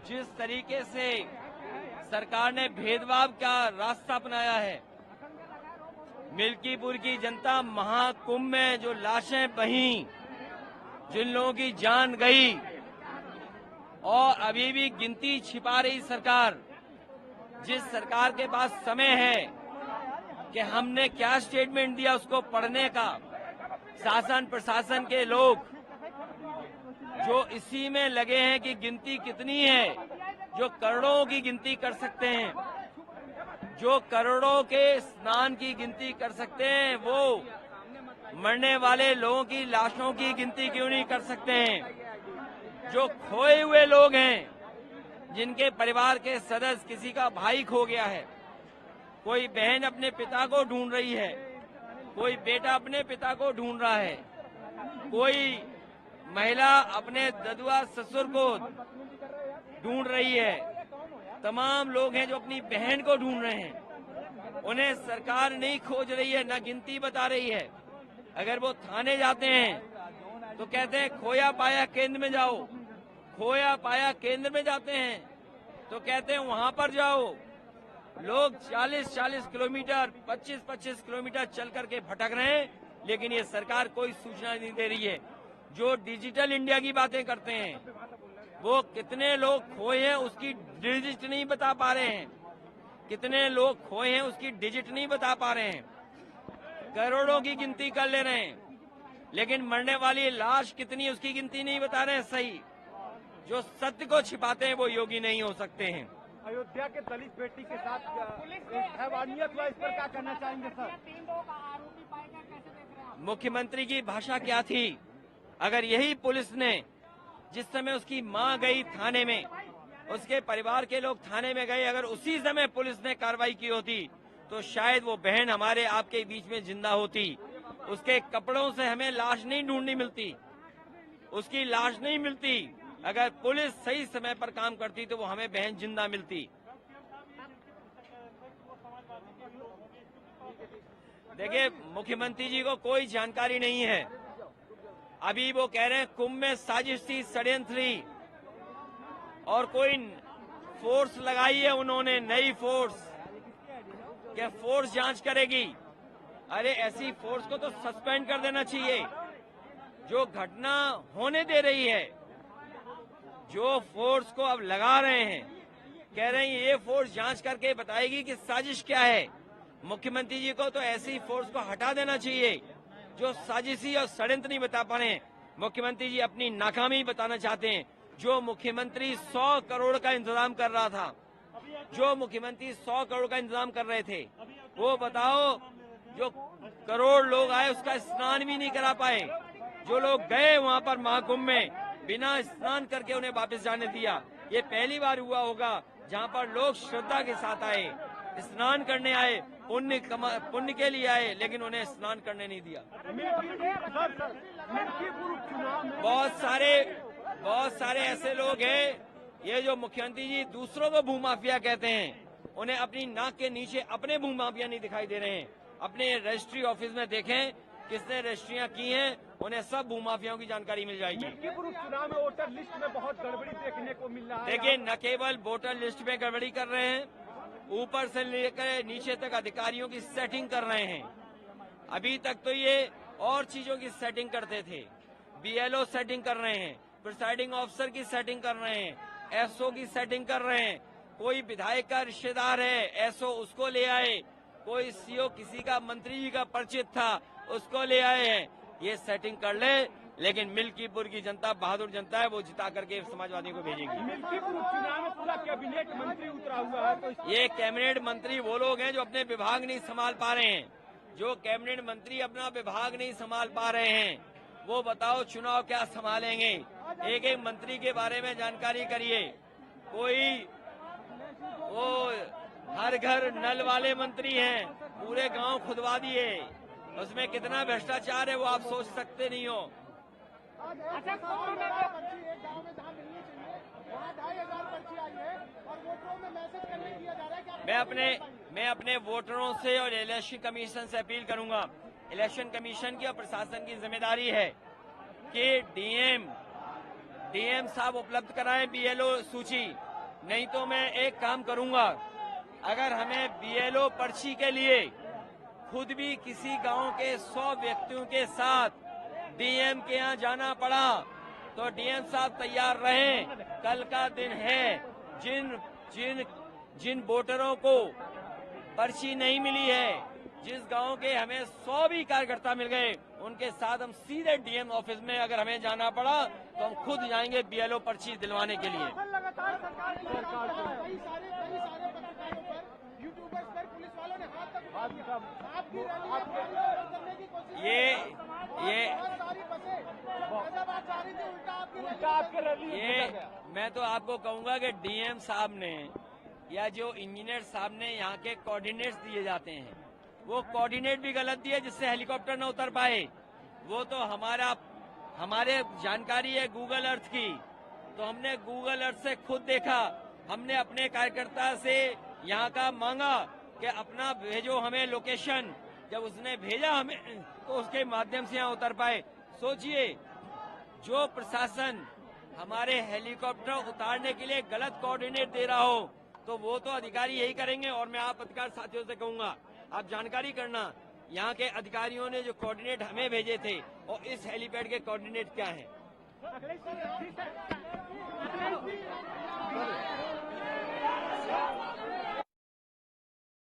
जिस तरीके से सरकार ने भेदभाव का रास्ता अपनाया है, मिल्कीपुर की जनता महाकुंभ में जो लाशें बहीं, जिन लोगों की जान गई और अभी भी गिनती छिपा रही सरकार, जिस सरकार के पास समय है कि हमने क्या स्टेटमेंट दिया उसको पढ़ने का, शासन प्रशासन के लोग जो इसी में लगे हैं कि गिनती कितनी है, जो करोड़ों की गिनती कर सकते हैं, जो करोड़ों के स्नान की गिनती कर सकते हैं, वो मरने वाले लोगों की लाशों की गिनती क्यों नहीं कर सकते हैं? जो खोए हुए लोग हैं, जिनके परिवार के सदस्य, किसी का भाई खो गया है, कोई बहन अपने पिता को ढूंढ रही है, कोई बेटा अपने पिता को ढूंढ रहा है, कोई महिला अपने ददुआ ससुर को ढूंढ रही है, तमाम लोग हैं जो अपनी बहन को ढूंढ रहे हैं। उन्हें सरकार नहीं खोज रही है, न गिनती बता रही है। अगर वो थाने जाते हैं तो कहते हैं खोया पाया केंद्र में जाओ, खोया पाया केंद्र में जाते हैं तो कहते हैं वहां पर जाओ। लोग 40-40 किलोमीटर, 25-25 किलोमीटर चल करके भटक रहे हैं, लेकिन ये सरकार कोई सूचना नहीं दे रही है। जो डिजिटल इंडिया की बातें करते हैं, वो कितने लोग खोए हैं उसकी डिजिट नहीं बता पा रहे हैं, कितने लोग खोए हैं उसकी डिजिट नहीं बता पा रहे हैं। करोड़ों की गिनती कर ले रहे हैं, लेकिन मरने वाली लाश कितनी है उसकी गिनती नहीं बता रहे हैं सही। जो सत्य को छिपाते हैं वो योगी नहीं हो सकते हैं। अयोध्या के दलित बेटी के साथ हैवानियत हुआ, इस पर क्या कहना चाहेंगे सर? मुख्यमंत्री की भाषा क्या थी? अगर यही पुलिस ने, जिस समय उसकी मां गई थाने में, उसके परिवार के लोग थाने में गए, अगर उसी समय पुलिस ने कार्रवाई की होती तो शायद वो बहन हमारे आपके बीच में जिंदा होती। उसके कपड़ों से हमें लाश नहीं ढूंढनी मिलती, उसकी लाश नहीं मिलती। अगर पुलिस सही समय पर काम करती तो वो हमें बहन जिंदा मिलती। देखिए, मुख्यमंत्री जी को कोई जानकारी नहीं है। अभी वो कह रहे हैं कुंभ में साजिश थी, षड्यंत्र थी, और कोई फोर्स लगाई है उन्होंने, नई फोर्स, क्या फोर्स जांच करेगी? अरे ऐसी फोर्स को तो सस्पेंड कर देना चाहिए जो घटना होने दे रही है। जो फोर्स को अब लगा रहे हैं, कह रहे हैं ये फोर्स जांच करके बताएगी कि साजिश क्या है। मुख्यमंत्री जी को तो ऐसी फोर्स को हटा देना चाहिए जो साजिशी और षड्यंत्र नहीं बता पा रहे हैं। मुख्यमंत्री जी अपनी नाकामी बताना चाहते हैं। जो मुख्यमंत्री 100 करोड़ का इंतजाम कर रहा था, जो मुख्यमंत्री 100 करोड़ का इंतजाम कर रहे थे, वो बताओ जो करोड़ लोग आए उसका स्नान भी नहीं करा पाए। जो लोग गए वहां पर महाकुंभ में, बिना स्नान करके उन्हें वापस जाने दिया। ये पहली बार हुआ होगा जहां पर लोग श्रद्धा के साथ आए, स्नान करने आए, पुण्य के लिए आए, लेकिन उन्हें स्नान करने नहीं दिया। बहुत सारे ऐसे लोग हैं, ये जो मुख्यमंत्री जी दूसरों को भूमाफिया कहते हैं, उन्हें अपनी नाक के नीचे अपने भूमाफिया नहीं दिखाई दे रहे हैं। अपने रजिस्ट्री ऑफिस में देखें किसने रजिस्ट्रियां की हैं, उन्हें सब भूमाफियाओं की जानकारी मिल जाएगी। चुनाव में वोटर लिस्ट में बहुत गड़बड़ी देखने को मिल रहा है। देखिए, न केवल वोटर लिस्ट में गड़बड़ी कर रहे हैं, ऊपर से लेकर नीचे तक अधिकारियों की सेटिंग कर रहे हैं। अभी तक तो ये और चीजों की सेटिंग करते थे, बीएलओ सेटिंग कर रहे हैं, प्रिसाइडिंग ऑफिसर की सेटिंग कर रहे हैं, एसओ की सेटिंग कर रहे हैं। कोई विधायक का रिश्तेदार है, एसओ उसको ले आए, कोई सीओ किसी का मंत्री जी का परिचित था उसको ले आए हैं। ये सेटिंग कर ले, लेकिन मिल्कीपुर की जनता बहादुर जनता है, वो जिता करके समाजवादियों को भेजेगी। मिल्कीपुर उपचुनाव में पूरा कैबिनेट मंत्री उतरा हुआ है, तो ये कैबिनेट मंत्री वो लोग हैं जो अपने विभाग नहीं संभाल पा रहे हैं। जो कैबिनेट मंत्री अपना विभाग नहीं संभाल पा रहे हैं, वो बताओ चुनाव क्या संभालेंगे? एक एक मंत्री के बारे में जानकारी करिए। कोई वो हर घर नल वाले मंत्री हैं, पूरे गांव खुदवा दिए, उसमें कितना भ्रष्टाचार है वो आप सोच सकते नहीं हो। मैं अपने वोटरों से और इलेक्शन कमीशन से अपील करूंगा। इलेक्शन कमीशन की और प्रशासन की जिम्मेदारी है कि डीएम साहब उपलब्ध कराएं बीएलओ सूची, नहीं तो मैं एक काम करूंगा, अगर हमें बीएलओ पर्ची के लिए खुद भी किसी गांव के 100 व्यक्तियों के साथ डीएम के यहाँ जाना पड़ा तो डीएम साहब तैयार रहें। कल का दिन है, जिन वोटरों को पर्ची नहीं मिली है, जिस गांव के हमें 100 भी कार्यकर्ता मिल गए, उनके साथ हम सीधे डीएम ऑफिस में अगर हमें जाना पड़ा तो हम खुद जाएंगे बीएलओ पर्ची दिलवाने के लिए। ये मैं तो आपको कहूंगा कि डीएम साहब ने या जो इंजीनियर साहब ने यहाँ के कोऑर्डिनेट्स दिए जाते हैं, वो कोऑर्डिनेट भी गलत दिए जिससे हेलीकॉप्टर न उतर पाए। वो तो हमारे जानकारी है गूगल अर्थ की, तो हमने गूगल अर्थ से खुद देखा। हमने अपने कार्यकर्ता से यहाँ का मांगा कि अपना भेजो हमें लोकेशन। जब उसने भेजा हमें तो उसके माध्यम से यहाँ उतर पाए। सोचिए, जो प्रशासन हमारे हेलीकॉप्टर उतारने के लिए गलत कोऑर्डिनेट दे रहा हो तो वो तो अधिकारी यही करेंगे। और मैं आप अधिकारी साथियों से कहूंगा, आप जानकारी करना यहाँ के अधिकारियों ने जो कोऑर्डिनेट हमें भेजे थे और इस हेलीपैड के कोऑर्डिनेट क्या हैं।